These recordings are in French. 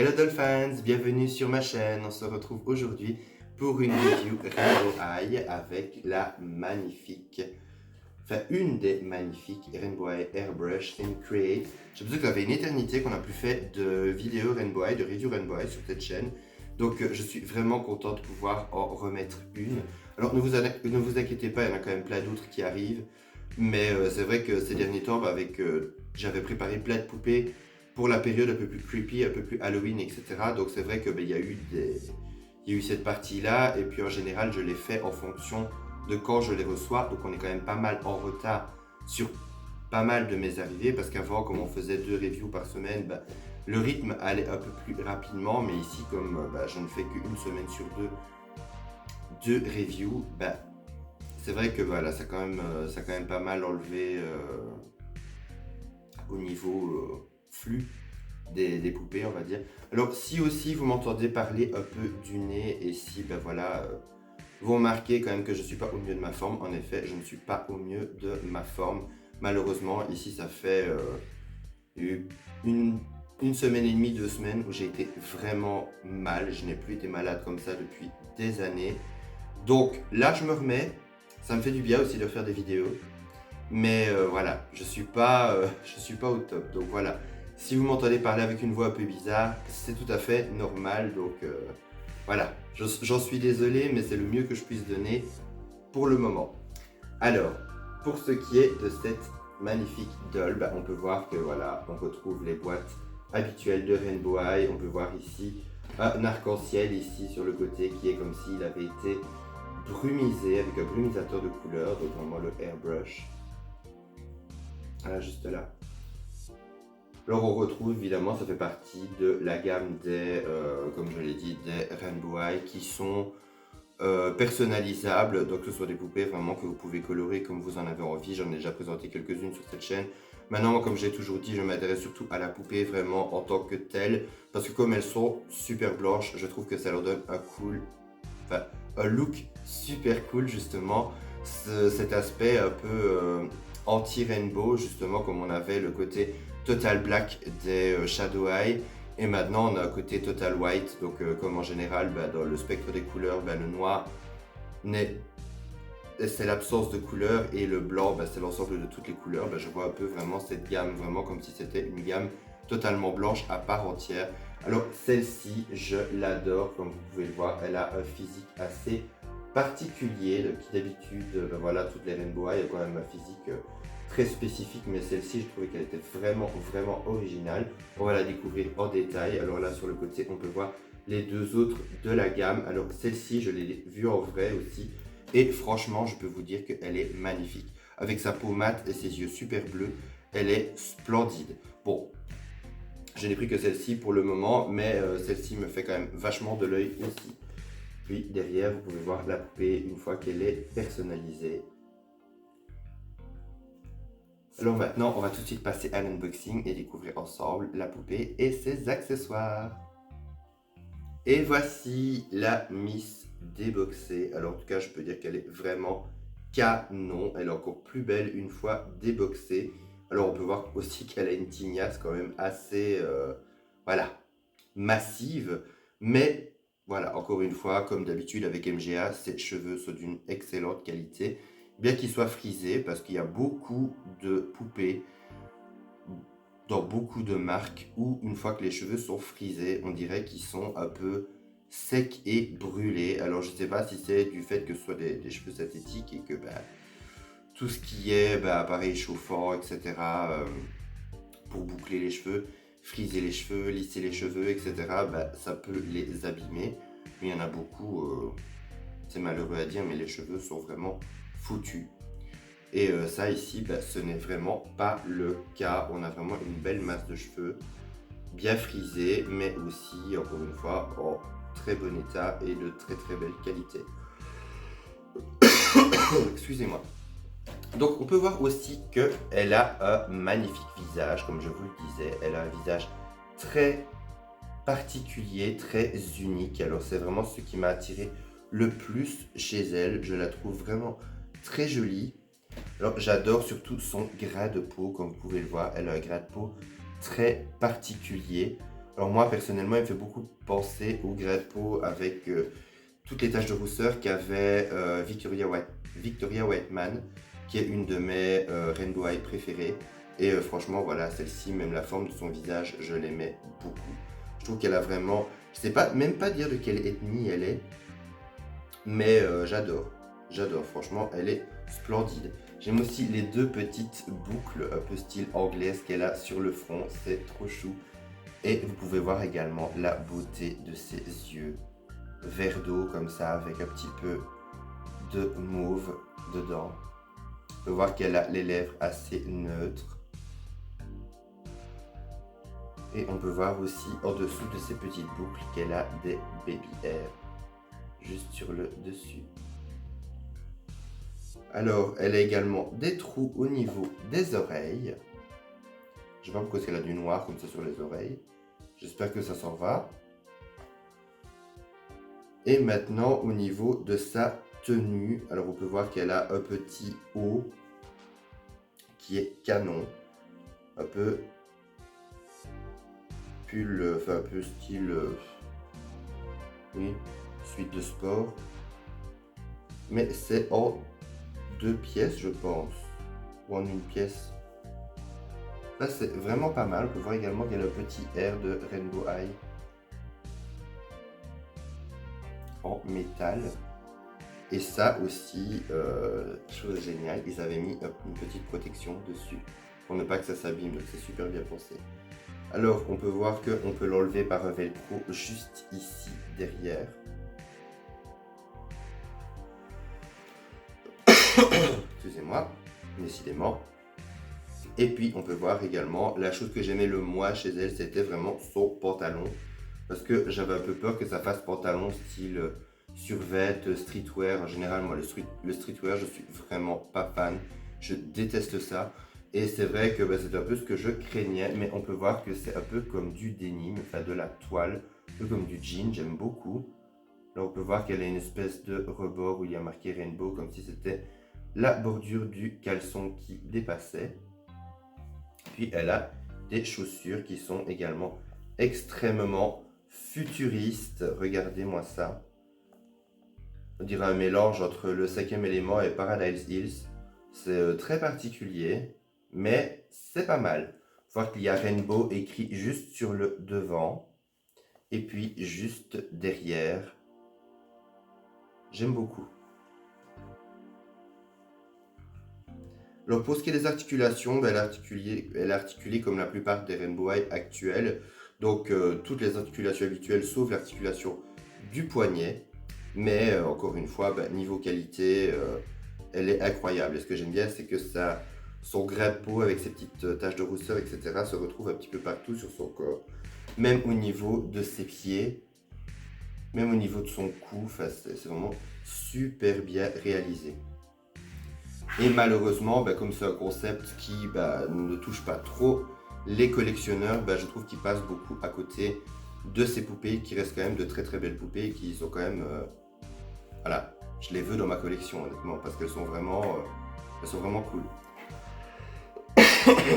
Hello Dolphins, bienvenue sur ma chaîne. On se retrouve aujourd'hui pour une review Rainbow Eye avec une des magnifiques Rainbow Eye Airbrush in Create. J'ai l'impression que ça fait une éternité qu'on n'a plus fait de vidéo Rainbow Eye, de review Rainbow Eye sur cette chaîne. Donc je suis vraiment content de pouvoir en remettre une. Alors ne vous inquiétez pas, il y en a quand même plein d'autres qui arrivent. Mais c'est vrai que ces derniers temps, j'avais préparé plein de poupées pour la période un peu plus creepy, un peu plus Halloween, etc. Donc c'est vrai que il y a eu cette partie-là, et puis en général je les fais en fonction de quand je les reçois. Donc on est quand même pas mal en retard sur pas mal de mes arrivées, parce qu'avant, comme on faisait 2 reviews par semaine, le rythme allait un peu plus rapidement, mais ici comme je ne fais qu'une semaine sur deux reviews, c'est vrai que voilà, ça a quand même pas mal enlevé au niveau flux des poupées, on va dire. Alors si aussi vous m'entendez parler un peu du nez, et si vous remarquez quand même que je ne suis pas au mieux de ma forme. En effet, je ne suis pas au mieux de ma forme. Malheureusement, ici ça fait une semaine et demie, 2 semaines où j'ai été vraiment mal. Je n'ai plus été malade comme ça depuis des années. Donc là je me remets, ça me fait du bien aussi de faire des vidéos. Mais voilà, je suis pas au top. Donc voilà, si vous m'entendez parler avec une voix un peu bizarre, c'est tout à fait normal. Donc voilà, j'en suis désolé, mais c'est le mieux que je puisse donner pour le moment. Alors, pour ce qui est de cette magnifique doll, on peut voir que voilà, on retrouve les boîtes habituelles de Rainbow Eye. On peut voir ici un arc-en-ciel ici sur le côté qui est comme s'il avait été brumisé avec un brumisateur de couleurs, donc vraiment le airbrush. Voilà, juste là. Alors on retrouve évidemment, ça fait partie de la gamme des, comme je l'ai dit, des Rainbow Eye qui sont personnalisables. Donc que ce soit des poupées vraiment que vous pouvez colorer comme vous en avez envie. J'en ai déjà présenté quelques-unes sur cette chaîne. Maintenant, moi, comme j'ai toujours dit, je m'intéresse surtout à la poupée vraiment en tant que telle, parce que comme elles sont super blanches, je trouve que ça leur donne un look super cool, justement. Cet aspect un peu anti-rainbow, justement, comme on avait le côté total black des Shadow Eye, et maintenant on a un côté total white. Donc comme en général dans le spectre des couleurs, le noir c'est l'absence de couleurs, et le blanc c'est l'ensemble de toutes les couleurs. Je vois un peu vraiment cette gamme, vraiment comme si c'était une gamme totalement blanche à part entière. Alors celle-ci, je l'adore. Comme vous pouvez le voir, elle a un physique assez particulier, qui d'habitude, voilà, toutes les Rainbow Eye, il y a quand même un physique très spécifique, mais celle-ci, je trouvais qu'elle était vraiment, vraiment originale. On va la découvrir en détail. Alors là, sur le côté, on peut voir les deux autres de la gamme. Alors celle-ci, je l'ai vue en vrai aussi, et franchement, je peux vous dire qu'elle est magnifique. Avec sa peau mate et ses yeux super bleus, elle est splendide. Bon, je n'ai pris que celle-ci pour le moment, mais celle-ci me fait quand même vachement de l'œil aussi. Puis derrière, vous pouvez voir la poupée une fois qu'elle est personnalisée. Alors maintenant, on va tout de suite passer à l'unboxing et découvrir ensemble la poupée et ses accessoires. Et voici la Miss déboxée. Alors en tout cas, je peux dire qu'elle est vraiment canon. Elle est encore plus belle une fois déboxée. Alors on peut voir aussi qu'elle a une tignasse quand même assez voilà, massive. Mais voilà, encore une fois, comme d'habitude avec MGA, ses cheveux sont d'une excellente qualité. Bien qu'ils soient frisés, parce qu'il y a beaucoup de poupées dans beaucoup de marques où une fois que les cheveux sont frisés, on dirait qu'ils sont un peu secs et brûlés. Alors je ne sais pas si c'est du fait que ce soit des cheveux synthétiques et que tout ce qui est appareil chauffant, etc., pour boucler les cheveux, friser les cheveux, lisser les cheveux, etc., ça peut les abîmer. Mais il y en a beaucoup, c'est malheureux à dire, mais les cheveux sont vraiment foutus. Et ça ici, ce n'est vraiment pas le cas. On a vraiment une belle masse de cheveux, bien frisée, mais aussi, encore une fois, en très bon état et de très très belle qualité. Excusez-moi. Donc on peut voir aussi qu'elle a un magnifique visage, comme je vous le disais. Elle a un visage très particulier, très unique. Alors c'est vraiment ce qui m'a attiré le plus chez elle. Je la trouve vraiment très jolie. Alors j'adore surtout son gras de peau, comme vous pouvez le voir. Elle a un gras de peau très particulier. Alors moi, personnellement, il me fait beaucoup penser au grès de peau avec toutes les taches de rousseur qu'avait Victoria Whiteman, qui est une de mes Rainbow Eye préférées. Et franchement, voilà, celle-ci, même la forme de son visage, je l'aimais beaucoup. Je trouve qu'elle a vraiment... Je sais pas, même pas dire de quelle ethnie elle est, mais j'adore. J'adore, franchement, elle est splendide. J'aime aussi les deux petites boucles un peu style anglaise qu'elle a sur le front, c'est trop chou. Et vous pouvez voir également la beauté de ses yeux vert d'eau comme ça avec un petit peu de mauve dedans. On peut voir qu'elle a les lèvres assez neutres. Et on peut voir aussi en dessous de ces petites boucles qu'elle a des baby hairs juste sur le dessus. Alors, elle a également des trous au niveau des oreilles. Je sais pas pourquoi elle a du noir comme ça sur les oreilles. J'espère que ça s'en va. Et maintenant, au niveau de sa tenue, alors on peut voir qu'elle a un petit haut qui est canon. Un peu pull, enfin un peu style, oui, suite de sport. Mais c'est en 2 pièces, je pense. Ou en une pièce. Là, c'est vraiment pas mal. On peut voir également qu'il y a le petit air de Rainbow Eye en métal. Et ça aussi, chose géniale, ils avaient mis une petite protection dessus pour ne pas que ça s'abîme, donc c'est super bien pensé. Alors, on peut voir qu'on peut l'enlever par un velcro juste ici, derrière. Excusez-moi, décidément. Et puis, on peut voir également, la chose que j'aimais le moins chez elle, c'était vraiment son pantalon. Parce que j'avais un peu peur que ça fasse pantalon style survêt, streetwear. En général, moi, le streetwear, je suis vraiment pas fan. Je déteste ça. Et c'est vrai que c'est un peu ce que je craignais. Mais on peut voir que c'est un peu comme du denim, enfin de la toile. Un peu comme du jean, j'aime beaucoup. Là, on peut voir qu'elle a une espèce de rebord où il y a marqué Rainbow, comme si c'était la bordure du caleçon qui dépassait. Puis elle a des chaussures qui sont également extrêmement futuristes. Regardez-moi ça. On dirait un mélange entre le 5e élément et Paradise Hills. C'est très particulier, mais c'est pas mal. Faut voir qu'il y a Rainbow écrit juste sur le devant et puis juste derrière. J'aime beaucoup. Alors pour ce qui est des articulations, elle est articulée comme la plupart des Rainbow Eye actuelles. Donc toutes les articulations habituelles sauf l'articulation du poignet. Mais encore une fois, niveau qualité, elle est incroyable. Et ce que j'aime bien, c'est que son grain de peau avec ses petites taches de rousseur, etc. se retrouve un petit peu partout sur son corps. Même au niveau de ses pieds, même au niveau de son cou, c'est vraiment super bien réalisé. Et malheureusement, comme c'est un concept qui ne touche pas trop les collectionneurs, je trouve qu'ils passent beaucoup à côté de ces poupées qui restent quand même de très très belles poupées et qui sont quand même... voilà, je les veux dans ma collection honnêtement parce qu'elles sont vraiment cool.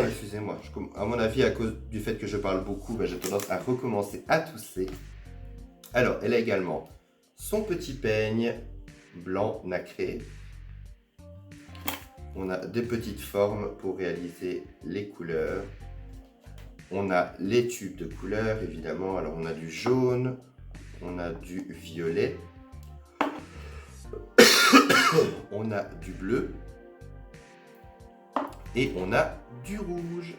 Excusez-moi, à mon avis, à cause du fait que je parle beaucoup, j'ai tendance à recommencer à tousser. Alors, elle a également son petit peigne blanc nacré. On a des petites formes pour réaliser les couleurs. On a les tubes de couleurs, évidemment. Alors, on a du jaune, on a du violet, on a du bleu et on a du rouge.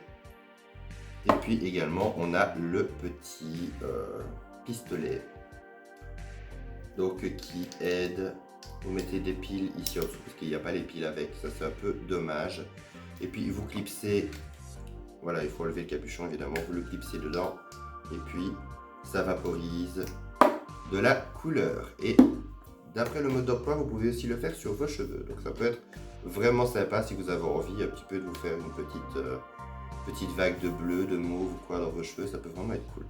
Et puis également, on a le petit pistolet. Donc, qui aide. Vous mettez des piles ici en dessous parce qu'il n'y a pas les piles avec, ça c'est un peu dommage. Et puis vous clipsez, voilà, il faut enlever le capuchon évidemment, vous le clipsez dedans et puis ça vaporise de la couleur. Et d'après le mode d'emploi, vous pouvez aussi le faire sur vos cheveux. Donc ça peut être vraiment sympa si vous avez envie un petit peu de vous faire une petite vague de bleu, de mauve ou quoi dans vos cheveux, ça peut vraiment être cool.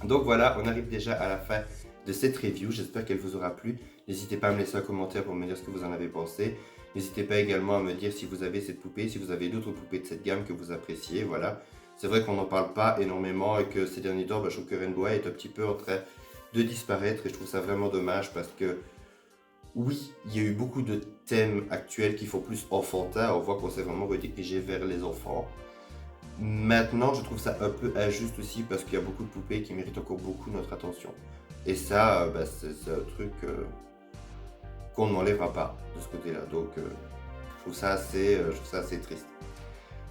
Donc voilà, on arrive déjà à la fin de cette review, j'espère qu'elle vous aura plu. N'hésitez pas à me laisser un commentaire pour me dire ce que vous en avez pensé. N'hésitez pas également à me dire si vous avez cette poupée, si vous avez d'autres poupées de cette gamme que vous appréciez, voilà. c'est vrai qu'on n'en parle pas énormément et que ces derniers temps, je trouve que Rainbow est un petit peu en train de disparaître et je trouve ça vraiment dommage parce que oui, il y a eu beaucoup de thèmes actuels qui font plus enfantin, on voit qu'on s'est vraiment redirigé vers les enfants. Maintenant, je trouve ça un peu injuste aussi parce qu'il y a beaucoup de poupées qui méritent encore beaucoup notre attention. Et ça, c'est un truc qu'on ne m'enlèvera pas de ce côté-là. Donc, je trouve ça assez triste.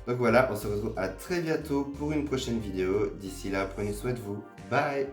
Donc voilà, on se retrouve à très bientôt pour une prochaine vidéo. D'ici là, prenez soin de vous. Bye!